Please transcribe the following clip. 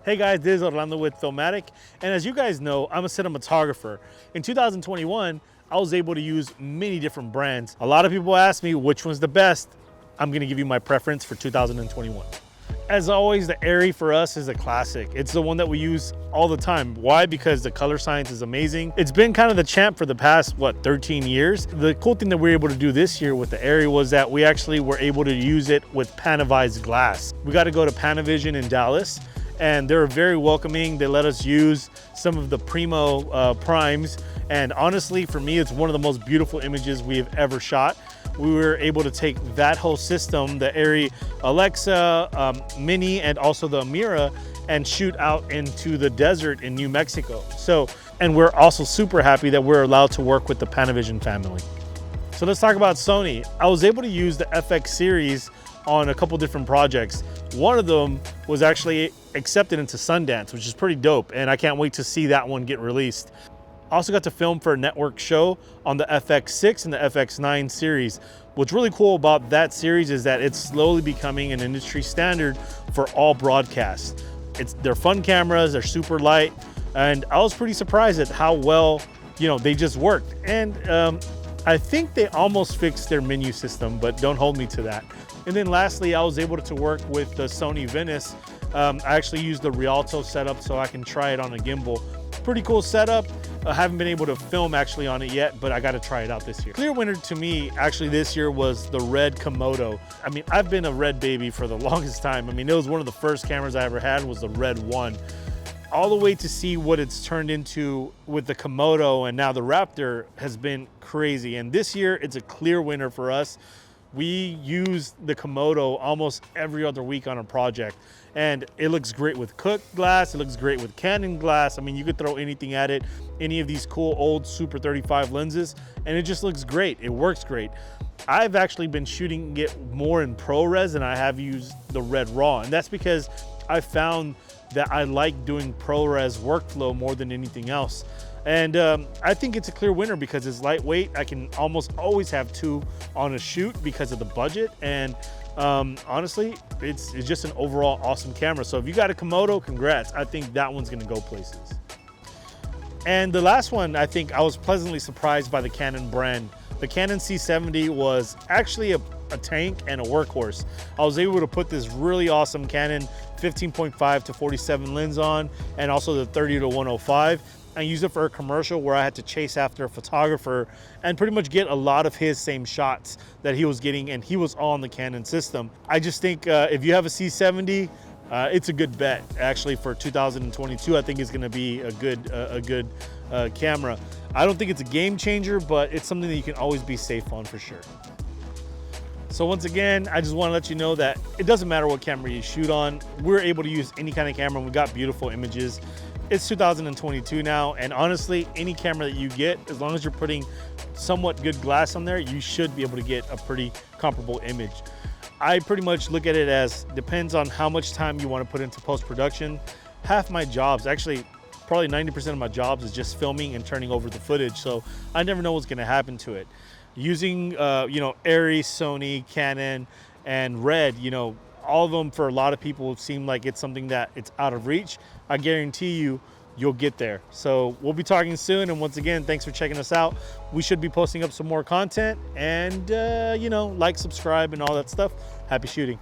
Hey guys, this is Orlando with Filmatic, and as you guys know, I'm a cinematographer. In 2021, I was able to use many different brands. A lot of people ask me which one's the best. I'm gonna give you my preference for 2021. As always, the Arri for us is a classic. It's the one that we use all the time. Why? Because the color science is amazing. It's been kind of the champ for the past, 13 years. The cool thing that we were able to do this year with the Arri was that we actually were able to use it with Panavised glass. We got to go to Panavision in Dallas, and they're very welcoming. They let us use some of the primo primes. And honestly, for me, it's one of the most beautiful images we have ever shot. We were able to take that whole system, the Arri Alexa, Mini, and also the Amira, and shoot out into the desert in New Mexico. And we're also super happy that we're allowed to work with the Panavision family. So let's talk about Sony. I was able to use the FX series on a couple different projects. One of them was actually accepted into Sundance, which is pretty dope, and I can't wait to see that one get released. I also got to film for a network show on the FX6 and the FX9 series. What's really cool about that series is that it's slowly becoming an industry standard for all broadcasts. They're fun cameras, they're super light, and I was pretty surprised at how well, they just worked. And I think they almost fixed their menu system, but don't hold me to that. And then lastly, I was able to work with the Sony Venice. I actually used the Rialto setup so I can try it on a gimbal. Pretty cool setup. I haven't been able to film actually on it yet, but I got to try it out this year. Clear winner to me actually this year was the red Komodo. I mean, I've been a red baby for the longest time. I mean, it was one of the first cameras I ever had was the red one. All the way to see what it's turned into with the Komodo and now the Raptor has been crazy. And this year it's a clear winner for us. We use the Komodo almost every other week on a project, and it looks great with cooked glass. It looks great with Canon glass. I mean, you could throw anything at it, any of these cool old Super 35 lenses, and it just looks great. It works great. I've actually been shooting it more in ProRes than I have used the Red Raw, and that's because I found that I like doing ProRes workflow more than anything else. And I think it's a clear winner because it's lightweight. I can almost always have two on a shoot because of the budget. And honestly, it's just an overall awesome camera. So if you got a Komodo, congrats. I think that one's gonna go places. And the last one, I think I was pleasantly surprised by the Canon brand. The Canon C300 was actually a tank and a workhorse. I was able to put this really awesome Canon 15.5 to 47 lens on, and also the 30 to 105. I used it for a commercial where I had to chase after a photographer and pretty much get a lot of his same shots that he was getting, and he was on the Canon system. I just think if you have a C300, it's a good bet. Actually, for 2022, I think it's gonna be a good camera. I don't think it's a game changer, but it's something that you can always be safe on for sure. So once again, I just want to let you know that it doesn't matter what camera you shoot on. We're able to use any kind of camera, and we got beautiful images. It's 2022 now, and honestly, any camera that you get, as long as you're putting somewhat good glass on there, you should be able to get a pretty comparable image. I pretty much look at it as depends on how much time you want to put into post-production. Half my jobs, actually probably 90% of my jobs, is just filming and turning over the footage, so I never know what's going to happen to it. Using Arri, Sony, Canon, and Red, all of them for a lot of people seem like it's something that it's out of reach. I guarantee you'll get there. So we'll be talking soon, and once again, thanks for checking us out. We should be posting up some more content, and like, subscribe, and all that stuff. Happy shooting.